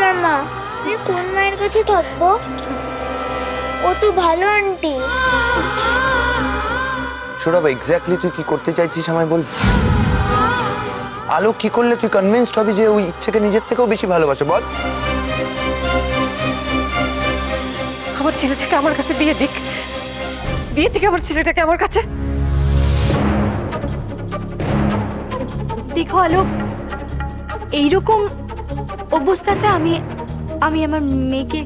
আমার মা। আমি কোন মায়ের কাছে থাকবো? ও তো ভালো আন্টি। সৌরভ, এক্স্যাক্টলি তুই কি করতে চাইছিস আমায় বল। আলো কি করলে তুই কনভিন্সড হবি যে ওই ইচ্ছেকে নিজের থেকেও বেশি ভালোবাসে বল? আমার ছেলেটাকে আমার কাছে দিয়ে দিক, আমার ছেলেটাকে আমার কাছে। দেখো আলো, এইরকম অবস্থাতে আমি আমার মেয়েকে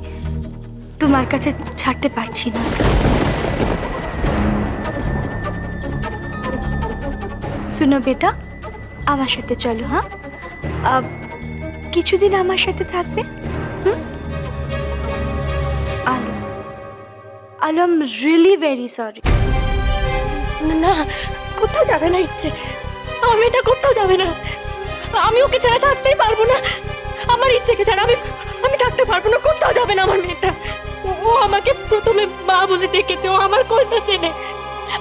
তোমার কাছে ছাড়তে পারছি না। শুনো বেটা, আমার সাথে চলো। হ্যাঁ, কিছুদিন আমার সাথে থাকবে। আলো, আলো, I am really very sorry. না, কোথাও যাবে না ইচ্ছে। আমার মেয়েটা কোথাও যাবে না। আমি ওকে ছাড়া থাকতেই পারবো না। আমার ইচ্ছেকে ছাড়া আমি থাকতে পারবো না। কোথাও যাবে না আমার মেয়েটা। ও আমাকে প্রথমে মা বলে ডেকেছে, ও আমার কোলটা চেনে।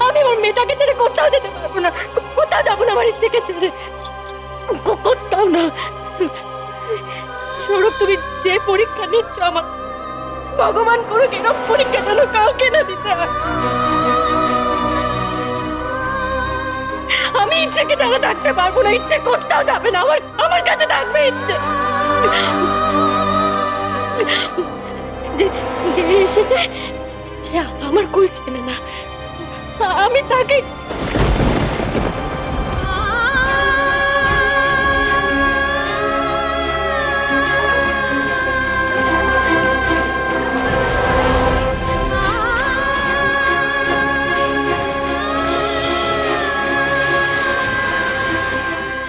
আমি আমার মেয়েটাকে ছেড়ে কোথাও যেতে পারবো না। কোথাও যাবো না আমার ইচ্ছেকে ছেড়ে, কোথাও না। সৌরভ, তুমি যে পরীক্ষা নিচ্ছ, আমার ভগবান করুক এরকম পরীক্ষা যেন কাউকে না দিতে হয়। আমি ইচ্ছেকে ছাড়া থাকতে পারবো না। ইচ্ছে কোথাও যাবে না, আমার কাছে থাকবে ইচ্ছে। যে এসেছে সে আমার কুল চেনে না। আমি তাকে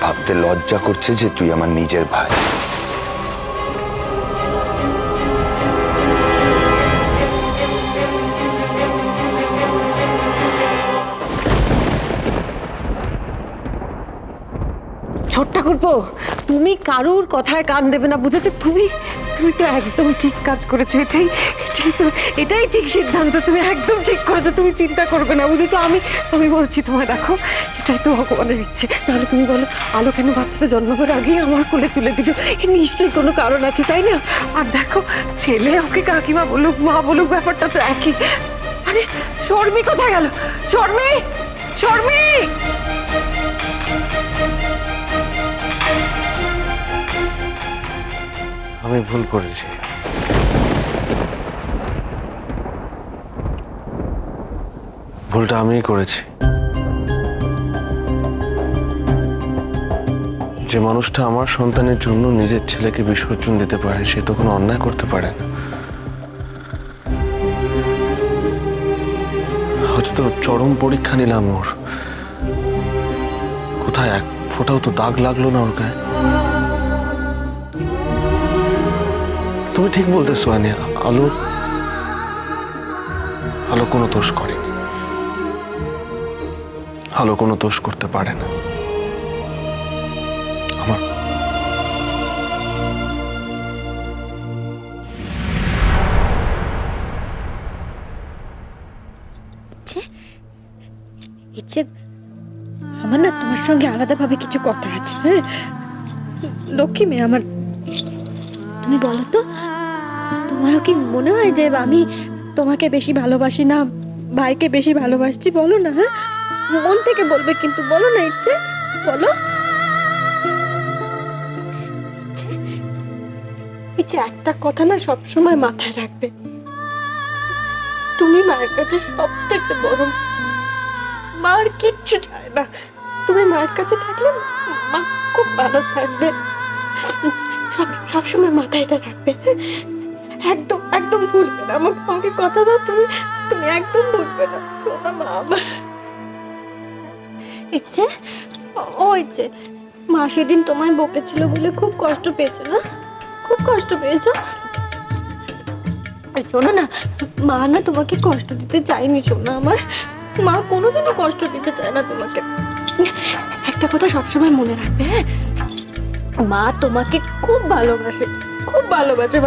ভাবতে লজ্জা করছে যে তুই আমার নিজের ভাই। ছোট্ট করবো, তুমি কারোর কথায় কান দেবে না, বুঝেছো? তুমি তো একদম ঠিক কাজ করেছো। এটাই ঠিক সিদ্ধান্ত। তুমি একদম ঠিক করেছো। তুমি চিন্তা করবে না, বুঝেছো? আমি বলছি তোমায়, দেখো, এটাই তো ভগবানের ইচ্ছে। নাহলে তুমি বলো, আলো কেন বাচ্চাটা জন্মাবার আগেই আমার কোলে তুলে দিল? এর নিশ্চয়ই কোনো কারণ আছে, তাই না? আর দেখো, ছেলে ওকে কাকিমা বলুক, মা বলুক, ব্যাপারটা তো একই। আরে শর্মি কোথায় গেল? শর্মি, শর্মি! আমি ভুল করেছি। ভুলটা আমিই করেছি। যে মানুষটা আমার সন্তানের জন্য নিজের ছেলেকে বিসর্জন দিতে পারে, সে তো কোনো অন্যায় করতে পারে না। হয়তো তো চরম পরীক্ষা নিলাম ওর। কোথায় এক ফোঁটাও তো দাগ লাগলো না ওর গায়ে। তুমি ঠিক বলতেছো আনিয়া, আলো কোনো দোষ করেনি। আলো কোনো দোষ করতে পারে না। আমার ইচ্ছে, আমার না তোমার সঙ্গে আলাদাভাবে কিছু কথা আছে। হ্যাঁ, লক্ষ্মী মেয়ে আমার। তুমি বলো তো, তোমারও কি মনে হয় যে আমি তোমাকে বেশি ভালোবাসি না, ভাইকে বেশি ভালোবাসছি? বলো না। হ্যাঁ, মন থেকে বলবে কিন্তু, বলো না ইচ্ছে, বলো। ইচ্ছে, একটা কথা না সবসময় মাথায় রাখবে, তুমি মায়ের কাছে সব থেকে বড়। মার কিচ্ছু চায় না। তুমি মায়ের কাছে থাকলে মা খুব ভালো থাকবে। সবসময় মাথায় এটা রাখবে। একদম একদম ভুলবে না। আমাকে কথা দাও, তুমি একদম ভুলবে না। সোনা মা আমার। ইচ্ছে, ও ইচ্ছে, মা সেদিন তোমায় বকেছিল বলে খুব কষ্ট পেয়েছো না? খুব কষ্ট পেয়েছো? শোনো না, মা না তোমাকে কষ্ট দিতে চায়নি সোনা আমার। মা কোনোদিনও কষ্ট দিতে চায় না তোমাকে। একটা কথা সবসময় মনে রাখবে। হ্যাঁ, মা তোমাকে খুব ভালোবাসে, খুব ভালোবাসে।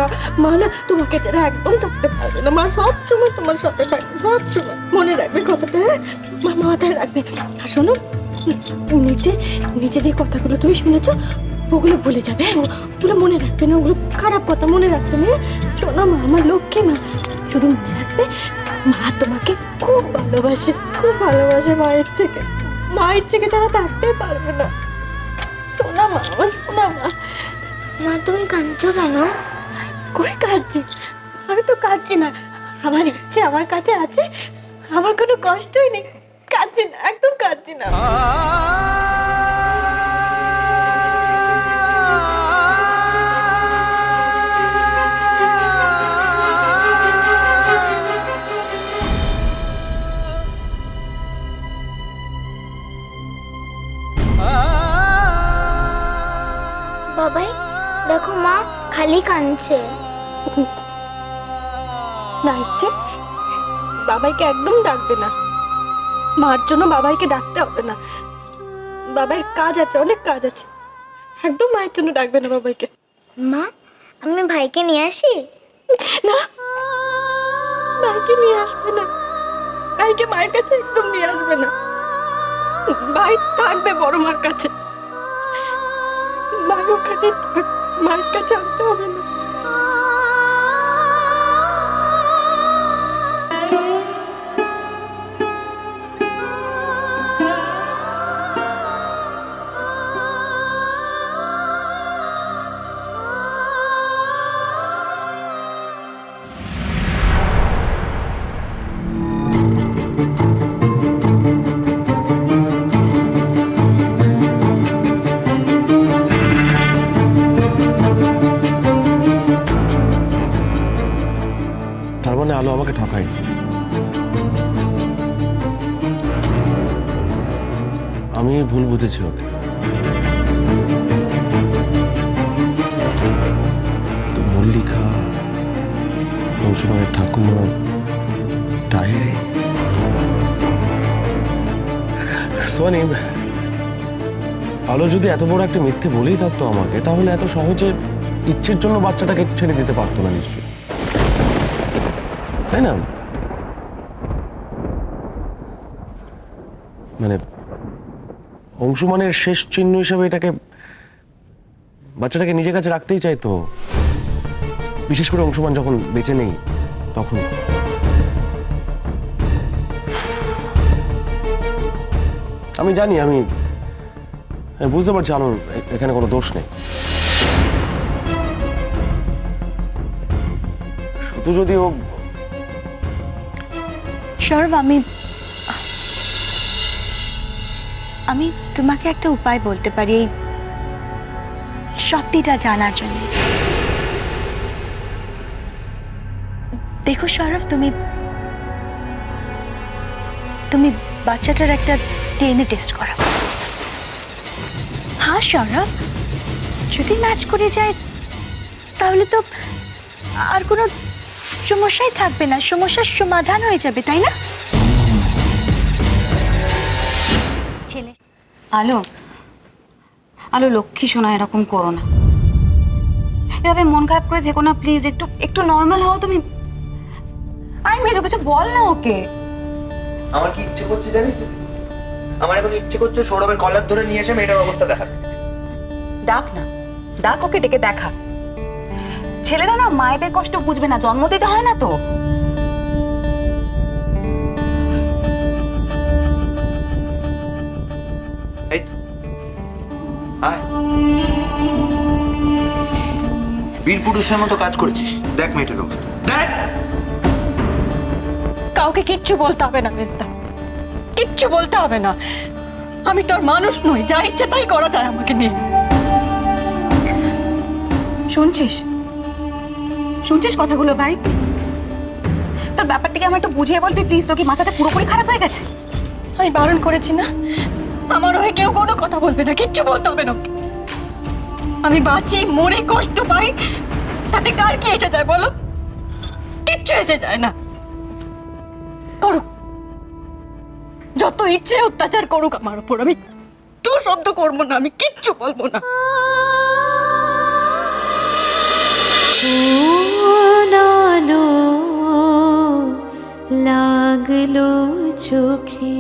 মা না তোমাকে ছাড়া একদম থাকতে পারবে না। মা সবসময় তোমার সাথে থাকবে, সবসময়। মনে রাখবে কথাটা। হ্যাঁ, মা মাথায় রাখবে। আর শোনো, নিচে যে কথাগুলো তুমি শুনেছো, ওগুলো ভুলে যাবে, ওগুলো মনে রাখবে না, ওগুলো খারাপ কথা মনে রাখবে না। শোনো মা, আমার লক্ষ্মী মা, শুধু মনে রাখবে মা তোমাকে খুব ভালোবাসে, খুব ভালোবাসে মায়ের থেকে তারা থাকতে পারবে না। শোনা মা, আমার শোনা মা। মা তুমি কাঁদছো কেন? কই কাঁদছি? আমি তো কাঁদছি না, আমার ইচ্ছে আমার কাছে আছে, আমার কোনো কষ্টই নেই, কাঁদছি না, একদম কাঁদছি না। বাবাই দেখো মা খালি কাঁদছে। না ইচ্ছে, বাবাইকে একদম ডাকবে না, মার জন্য বাবাইকে ডাকতে হবে না। বাবার কাজ আছে, অনেক কাজ আছে, একদম মায়ের জন্য ডাকবে না বাবাইকে। মা আমি ভাইকে নিয়ে আসি? না, ভাইকে নিয়ে আসবে না, ভাইকে মায়ের কাছে একদম নিয়ে আসবে না। ভাই থাকবে বড় মার কাছে, ভাই ওখানে মায়ের কাছে আনতে হবে না। তার মানে আলো আমাকে ঠকায়নি। আমি ভুল বুঝেছি ওকে। তো মল্লিকা, অংশুমানের ঠাকুমা, ডায়েরি, সোনি, আলো যদি এত বড় একটা মিথ্যে বলেই থাকতো আমাকে, তাহলে এত সহজে ইচ্ছের জন্য বাচ্চাটাকে ছেড়ে দিতে পারতো না নিশ্চয়ই, তাই না? মানে অংশুমানের শেষ চিহ্ন হিসেবে এটাকে, বাচ্চাটাকে নিজের কাছে রাখতেই চাইতো, বিশেষ করে অংশুমান যখন বেঁচে নেই তখন। আমি জানি, আমি বুঝতে পারছি আলোর এখানে কোনো দোষ নেই। শুধু যদি ও, সৌরভ, আমি তোমাকে একটা উপায় বলতে পারি এই সত্যিটা জানার জন্য। দেখো সৌরভ, তুমি বাচ্চাটার একটা ডিএনএ টেস্ট করো। হ্যাঁ সৌরভ, যদি ম্যাচ করে যায় তাহলে তো আর কোনো সমস্যাই থাকবে না, সমস্যার সমাধান হয়ে যাবে, তাই না? ছেলে আলো, আলো লক্ষ্মী শোনা, এরকম করো না, এভাবে মন খারাপ করে থেকো না প্লিজ, একটু নর্মাল হও তুমি। আই মেজো কিছু বল না ওকে। আমার কি ইচ্ছে করছে জানিস? আমার এখন ইচ্ছে করছে সৌরভের কলার ধরে নিয়ে এসে মেয়েটার অবস্থা দেখাতে। ডাক না, ডাক ওকে, ডেকে দেখা। ছেলেরা না মায়েদের কষ্ট বুঝবে না, জন্ম দিতে হয় না তো। এই তো, আয়। বীর পুরুষের মতো কাজ করছিস, দেখ মেয়েটার অবস্থা দেখ। কাউকে কিচ্ছু বলতে হবে না মেজদা, কিচ্ছু বলতে হবে না। আমি তোর মানুষ নই, যা ইচ্ছে তাই করা যায় আমাকে নিয়ে। শুনছিস শুনছিস কথাগুলো ভাই? তোর ব্যাপারটাকে আমার একটু বুঝিয়ে বলবি প্লিজ? তোর কি মাথাটা পুরোপুরি খারাপ হয়ে গেছে? আমি বারণ করেছি না, আমার হয়ে কেউ কোনো কথা বলবে না, কিচ্ছু বলতে হবে না। আমি বাঁচি, মরে, কষ্ট পাই, তাতে কার কি এসে যায় বলো? কিচ্ছু এসে যায় না। করুক, যত ইচ্ছে অত্যাচার করুক আমার উপর, আমি তো শব্দ করবো না, আমি কিচ্ছু বলবো না। লাগলো চোখে